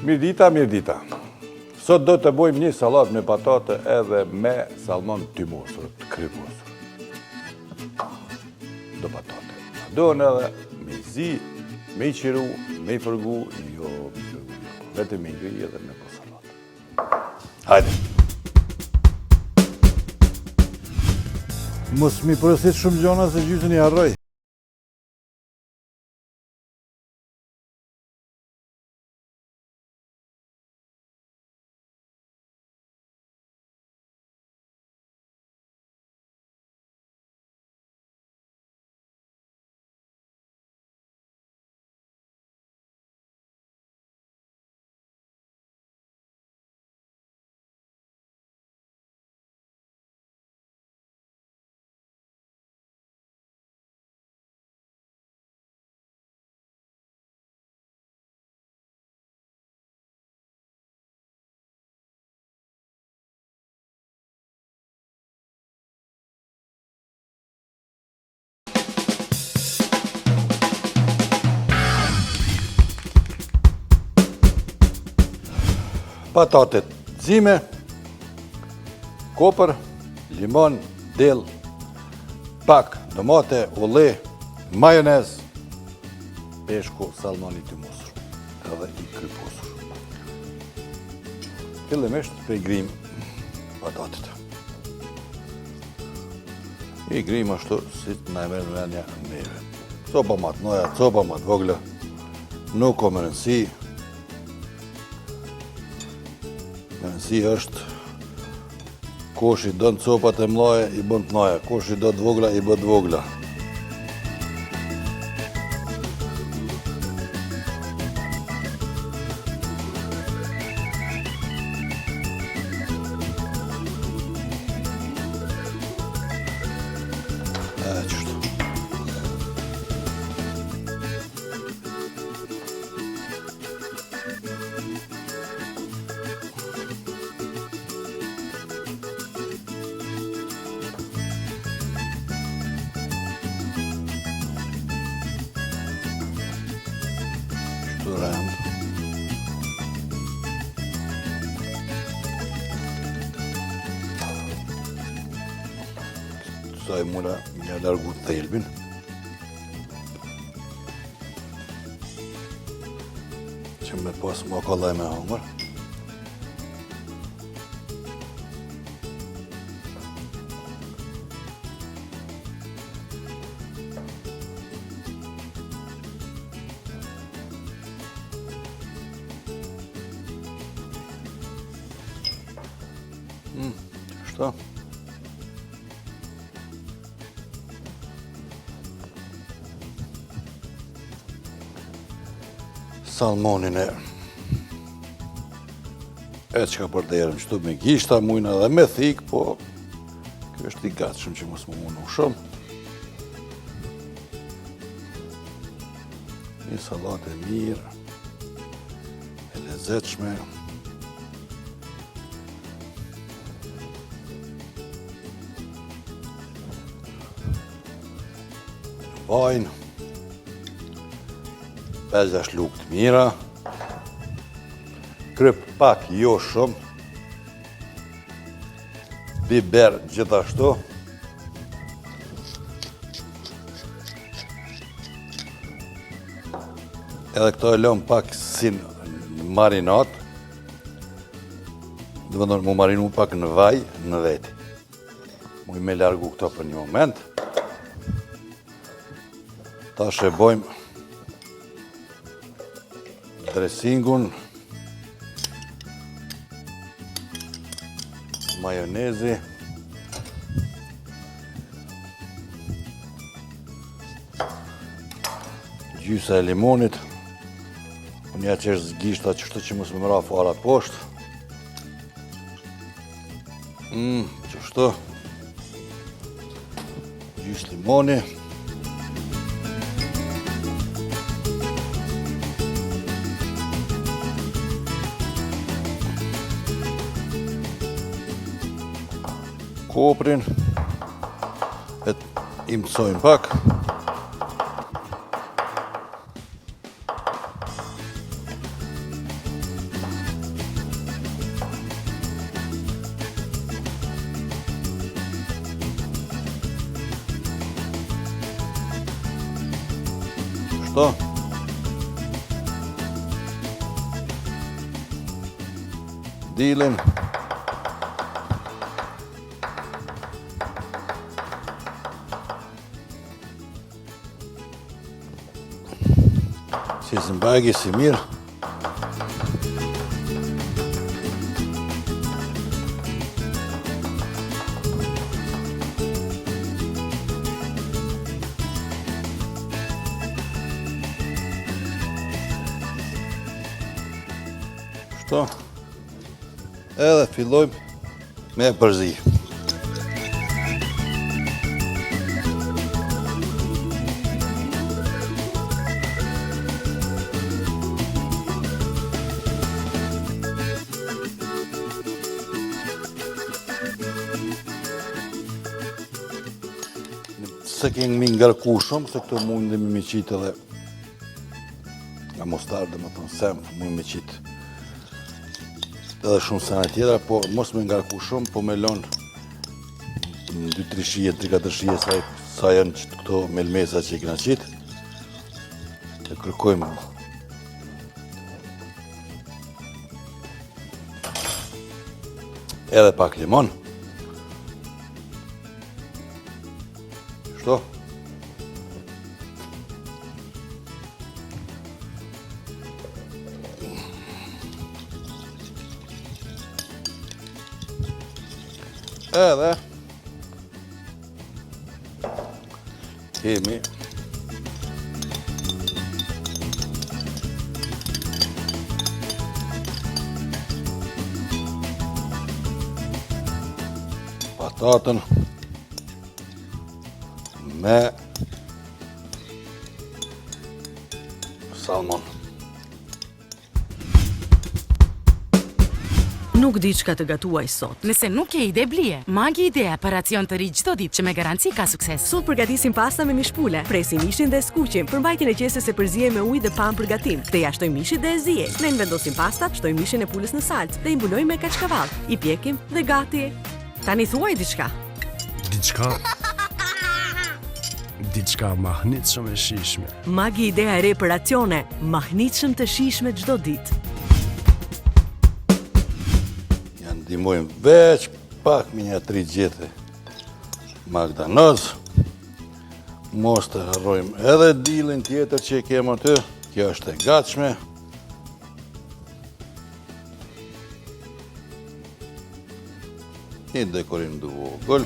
Mirdita, mirdita. Sot do të bëjmë një salat me patate edhe me salmon tymosur, të kryposur. Do patate. Do në edhe me zi, me i qiru, me i fërgu, jo. Vetëm me i gri edhe me po salat. Hajde. Mos mi përësit shumë gjona se gjysën i harroj. Patatet zime, kopër, limon, dill, pak domate, ulli, majonez, peshku, salmon i tymosur, edhe i kryposur. Fillimisht për i grim patatet. I grim ashtu si të na e merr mendja mirë. Copa më të noja, copa më të vogla, nuk ka më rëndësi. Rëndësi është koshi do në copat e mlaje, i bën të mlaja, koshi do të vogla, i bën të vogla. Qështu. Rend. Sa i mura një largu thelbin. Që me pas më kallaj me hangër. Što? Salmonin e qka për të erën qëtu me gishta, mujna dhe me thik, po kjo është i gatshëm që mos më munu shumë. Një salat e mirë, e lezetshme. Vajnë, 5-6 lukë të mira, kryp pak jo shumë, biber gjithashtu, edhe këto e lëm pak si marinat, dhe më mu marinu pak në vaj, në veti. Mu i me largu këto për një moment. Tash e bojmë dresingun, majonezi, gjysa e limonit, unë ja qesh zgjishta qështu që mos më mëra farat poshtë. Qështu, gjys limoni, koprin, e i mësojmë pak. Shto? Dilin. Qesim bagi si mirë. Shto? Edhe fillojmë me bërzi. Se kemi ngarku shumë, se këto mundemi me qitë edhe nga mostarde, më thonë sem, mund me qitë edhe shumë sene tjera, po mos me ngarku shumë, po me lonë 2-3 shije, 3-4 shije sa janë këto melmesa që i kena qitë. E kërkojmë edhe pak limon. Shto? Edhe kemi patatën me salmon. Nuk di çka të gatuaj sot. Nëse nuk ke ide blije, Magi Idea për racion të ri çdo ditë që me garanci ka sukses. Sot përgatisim pasta me mishpule. Presim mishin dhe skuqim. Për mbajtjen e qesës e përzije me ujë dhe pam përgatim. Dhe ja shtojmë mishit dhe e zije. Ne vendosim pastat, shtojmë mishin e pulës në salcë dhe i mbulojmë me kaçkavall. I pjekim dhe gati. Tani thuaj diçka. Diçka mahnitshëm e shijshme. Magi Idea e re për racione, mahnitshëm të shijshme çdo ditë. Ndihmojmë veç pak me një 3 gjete magdanoz. Mos të harrojmë edhe dilin tjetër që e kemë aty. Kjo është e gatshme. I dekorim dë vogël.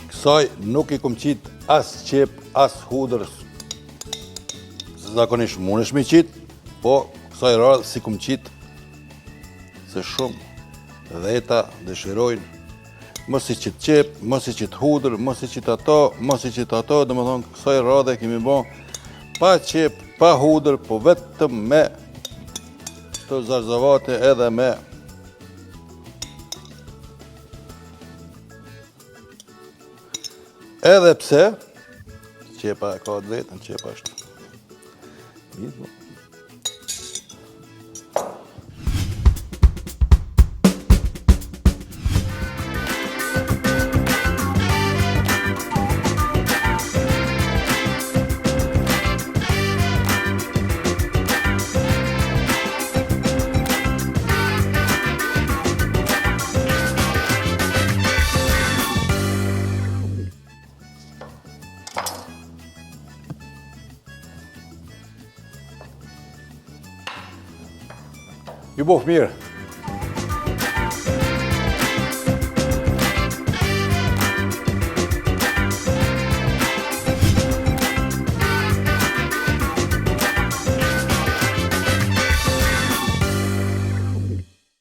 Kësaj nuk i kom qitë as qep, as hudër. Se zakonisht mundesh me qitë, po kësaj radhë si kom qitë, se shumë dheta dëshirojnë mos i qitë qep, mos i qitë hudër, mos i qitë ato, dhe më thonë kësaj radhë kemi bo pa qep, pa hudër, po vetëm me këto zarzavate edhe me edhe pse qepa e ka të vetën, qepa është mirë. Ju bof mirë.